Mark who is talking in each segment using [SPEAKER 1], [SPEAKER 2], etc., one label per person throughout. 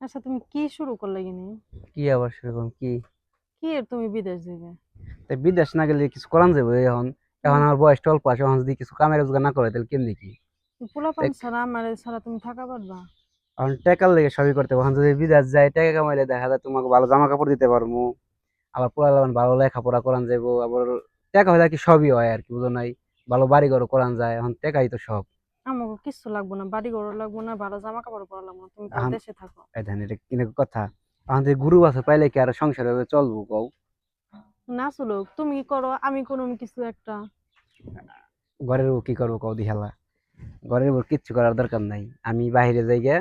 [SPEAKER 1] আচ্ছা, তুমি কি শুরু করলে কিনি?
[SPEAKER 2] কি আবার সেরকম কি?
[SPEAKER 1] কি এর তুমি বিদেশ যাবে?
[SPEAKER 2] তাই বিদেশ না গেলে কিছু করান যাবে এখন। এখন
[SPEAKER 1] তুমি
[SPEAKER 2] আমার বয়সটা অল্প আছে, এখন যদি কিছু কামের রোজগার না করে তাহলে কেমনি কি?
[SPEAKER 1] পোলাপান
[SPEAKER 2] তাই
[SPEAKER 1] ছাড়া আমার ছাড়া তুমি থাকা পারবা?
[SPEAKER 2] এখন টাকার লেগে সবই করতে হবে। এখন যদি বিদেশ যায় টাকা কামাইলে দেখা যায় তোমাকে ভালো জামা কাপড় দিতে পারবো, আবার পোলাপান ভালো লেখাপড়া করান যাবো, আবার টাকা হলে আর কি সবই হয় আর কি, বুঝো নাই? ভালো বাড়ি ঘর করান যায়, এখন টাকাই তো সব।
[SPEAKER 1] আমাকে কিছু লাগবো না, বাড়ি ঘর লাগবো না, ভালো জামা কাপড় পরা লাগবো না, তুমি কাল
[SPEAKER 2] এখন
[SPEAKER 1] দেশে থাকো।
[SPEAKER 2] এই ধান এটা কিনে কথা, এখন যদি গুরু আছে পাইলে কি আর সংসারে চলবো কও?
[SPEAKER 1] না চলো, তুমি করো, আমি কোনো কিছু একটা।
[SPEAKER 2] ঘরের বউ কি করবো কও দিহালা? ঘরের বউ কিচ্ছু করার দরকার নাই, আমি বাইরে যাই গে,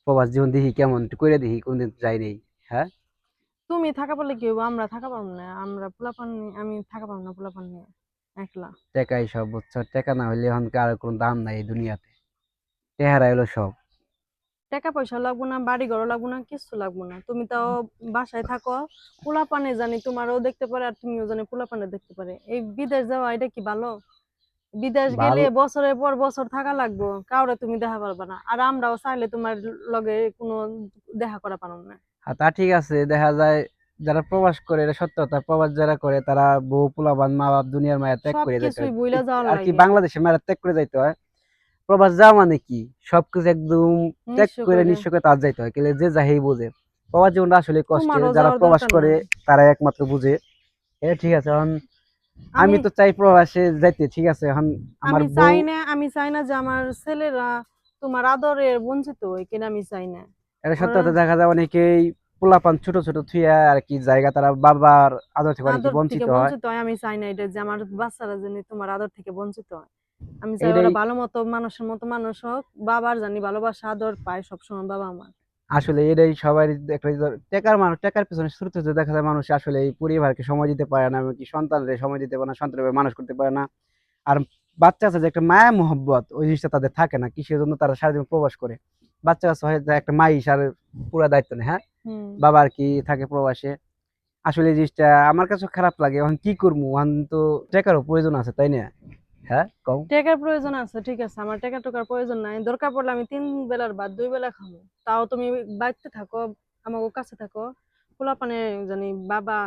[SPEAKER 2] প্রবাস জীবন দেখি কেমন একটু করে দেখি, কোনদিন তো যাই নেই। হ্যাঁ,
[SPEAKER 1] তুমি থাকা পারলে কি হবো? আমরা থাকা পারবো না, আমরা পোলাপান নিয়ে আমি থাকা পারবো না, পোলাপান নিয়ে একলা।
[SPEAKER 2] টাকাই সব বুঝছো, টাকা না হইলে এখন আর কোনো দাম নাই এই দুনিয়াতে। চেহারা হলো সব।
[SPEAKER 1] টাকা পয়সা লাগবো না, বাড়ি ঘর লাগবো না, কিছু লাগবো না, তুমি তাও বাসায় থাকো। পোলাপানে জানি তোমারও দেখতে পারে আর তুমিও জানি পোলাপানে দেখতে পারে। এই বিদেশ যাওয়া এটা কি ভালো? বিদেশ
[SPEAKER 2] ভাল
[SPEAKER 1] গেলে বছরের পর বছর থাকা লাগবো, কাউরে তুমি দেখা পারবে না, আর আমরাও চাইলে তোমার লগে কোনো দেখা করা পারো না।
[SPEAKER 2] তা ঠিক আছে, দেখা যায় যারা প্রবাস করে, এটা সত্য কথা, প্রবাস যারা করে তারা বউ পোলাপান মা বাপ দুনিয়ার মায়া ত্যাগ করে যাইতে
[SPEAKER 1] সবকিছুই
[SPEAKER 2] হয়।
[SPEAKER 1] বইলা যাওয়ার
[SPEAKER 2] আর কি
[SPEAKER 1] লাগে।
[SPEAKER 2] বাংলাদেশে মায়া ত্যাগ করে যাইতে হয়। প্রবাস যাওয়া মানে কি, সবকিছু একদম ত্যাগ
[SPEAKER 1] নিঃস্ব
[SPEAKER 2] করে
[SPEAKER 1] করে
[SPEAKER 2] নিঃস্ব করে তার যাইতে হয়, কিন্তু যে যাই বোঝে প্রবাস জীবনটা আসলে কষ্টের,
[SPEAKER 1] তোমারও
[SPEAKER 2] যারা
[SPEAKER 1] যাওয়ার
[SPEAKER 2] প্রবাস
[SPEAKER 1] দরকার
[SPEAKER 2] করে
[SPEAKER 1] নাই।
[SPEAKER 2] তারা একমাত্র বুঝে। এটা ঠিক আছে। এখন
[SPEAKER 1] আমি
[SPEAKER 2] আমি তো চাই প্রবাসে যাইতে, ঠিক আছে। এখন আমার
[SPEAKER 1] আমি
[SPEAKER 2] বউ,
[SPEAKER 1] চাই না, আমি চাই না যে আমার ছেলেরা তোমার আদরে বঞ্চিত হয়, কিনা আমি চাই না।
[SPEAKER 2] এটা সত্য
[SPEAKER 1] ওরা
[SPEAKER 2] কথা, দেখা যায় অনেকেই পোলাপান ছোট ছোট থুইয়া আর কি জায়গা, তারা বাবার আদর থেকে অনেকে
[SPEAKER 1] আদর থেকে
[SPEAKER 2] বঞ্চিত হয়।
[SPEAKER 1] বঞ্চিত হয়, আমি চাই না এটা যে আমার বাচ্চারা জানি তোমার আদর থেকে বঞ্চিত হয়। আমি চাই ওরা
[SPEAKER 2] এইটাই
[SPEAKER 1] ভালো মতো মানুষের মতো মানুষ হোক, বাবার জানি ভালোবাসা আদর পায় সবসময় বাবা আমার।
[SPEAKER 2] আসলে এটাই সবাই একটা টাকার মানুষ, টাকার পিছনে ছুটতে ছুটতে দেখা যায় মানুষ আসলে এই পরিবারকে সময় দিতে পারে না, এমনকি সন্তানদের সময় দিতে পারে না, সন্তানের মানুষ করতে পারে না। আর বাচ্চা আছে যে একটা মায়া মোহব্বত, ওই জিনিসটা তাদের থাকে না, কিসের জন্য তারা সারাদিন প্রবাস করে। বাচ্চা কাছে হয় যে একটা মাই সার পুরো দায়িত্ব নেই, হ্যাঁ।
[SPEAKER 1] হুম।
[SPEAKER 2] বাবা আর কি থাকে প্রবাসে। আসলে এই জিনিসটা আমার কাছে খারাপ লাগে। এখন কি করবো, এখন তো টাকারও প্রয়োজন আছে, তাই না? হ্যাঁ, কম।
[SPEAKER 1] টাকার প্রয়োজন আছে, ঠিক আছে, আমার টাকা টুকার প্রয়োজন নাই, দরকার পড়লে আমি 3 বেলার ভাত 2 বেলা খাবো। তাও তুমি বাড়িতে থাকো, আমাকে কাছে থাকো, পোলাপানে জানি বাবা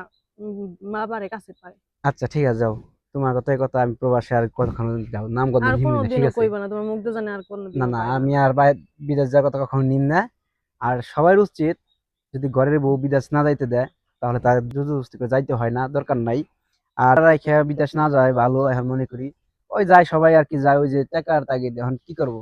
[SPEAKER 1] বাবারে কাছে পায়।
[SPEAKER 2] আচ্ছা ঠিক আছে, যাও। তোমার কথাই কথা, আমি প্রবাসে আর কতক্ষণ যাও, নামগন্ধ
[SPEAKER 1] আর
[SPEAKER 2] নিমি না, ঠিক
[SPEAKER 1] কোনোদিনও
[SPEAKER 2] আছে।
[SPEAKER 1] কইবা না, তোমার মুখ দিয়ে জানি আর
[SPEAKER 2] না
[SPEAKER 1] কোনোদিনও
[SPEAKER 2] না,
[SPEAKER 1] পাইবা
[SPEAKER 2] আমি
[SPEAKER 1] না।
[SPEAKER 2] আর বিদেশ যাওয়ার কথা কখনো নিম না। আর সবার উচিত, যদি ঘরের বউ বিদেশ না যাইতে দেয় তাহলে তার জোরজবরদস্তি করে যাইতে হয় না, দরকার নাই। আর রাইখা বিদেশ না যায় ভালো, এখন মনে করি। ওই যায় সবাই আর কি, যায় ওই যে টাকার তাগিদে, এখন কি করব,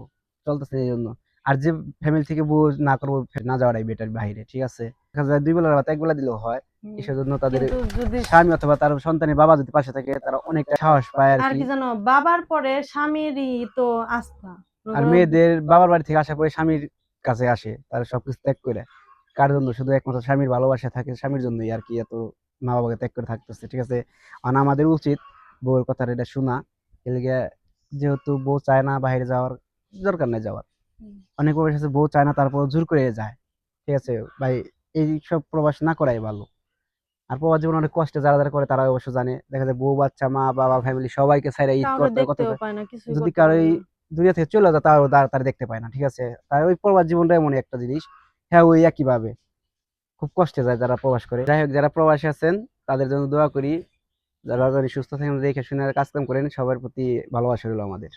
[SPEAKER 2] চলতেছে এই জন্য। আর যে ফ্যামিলি থেকে বউ না করবো, না যাওয়াটাই বেটার বাইরে, ঠিক আছে। দেখা যায় 2 বেলার ভাত 1 বেলা দিলেও হয়।
[SPEAKER 1] হুম।
[SPEAKER 2] কিসের জন্য তাদের
[SPEAKER 1] কিন্তু যদি
[SPEAKER 2] স্বামী অথবা তার সন্তানের বাবা যদি পাশে থাকে, তারা অনেকটা সাহস পায় আর
[SPEAKER 1] আর
[SPEAKER 2] কি।
[SPEAKER 1] কি জানো, বাবার পরে স্বামীরই তো আস্থা, মনে
[SPEAKER 2] আর
[SPEAKER 1] করো।
[SPEAKER 2] মেয়েদের বাবার বাড়ি থেকে আসার পরে স্বামীর কাছে আসে, তারা সবকিছু ত্যাগ করে। কার জন্য? শুধু একমাত্র স্বামীর ভালোবাসা থাকে, স্বামীর জন্যই আর কি এত মা বাবাকে ত্যাগ করে থাকতেছে, ঠিক আছে। আর আমাদের উচিত বউয়ের কথাটা এটা শোনা। এদিকে যেহেতু বউ চায় না বাইরে যাওয়ার, দরকার নাই যাওয়ার। অনেক প্রবাস আছে বউ চায় না, তারপর জোর করে যায়, ঠিক আছে ভাই। এই সব প্রবাস না করাই ভালো। আর প্রবাস জীবন অনেক কষ্টে, যারা যারা করে তারা অবশ্য জানে। দেখা যায় বউ বাচ্চা মা বাবা ফ্যামিলি সবাইকে ছাইরা ঈদ
[SPEAKER 1] কাউরে
[SPEAKER 2] করতে হয়, কত
[SPEAKER 1] দেখতেও পায় না, কিছুই
[SPEAKER 2] যদি
[SPEAKER 1] করতে
[SPEAKER 2] কারো
[SPEAKER 1] পারে
[SPEAKER 2] এই
[SPEAKER 1] না।
[SPEAKER 2] দুনিয়া থেকে চলে যায় তাও তার দেখতে পায় না, ঠিক আছে। তাই ওই প্রবাস জীবনটা এমন একটা জিনিস। হ্যাঁ, ওই একই ভাবে খুব কষ্টে যায় যারা প্রবাস করে। যাই হোক, যারা প্রবাসী আছেন তাদের জন্য দোয়া করি। যারা যারা সুস্থ থাকেন, দেখে শুনে কাজ কাম করেন, সবার প্রতি ভালোবাসা রইল আমাদের।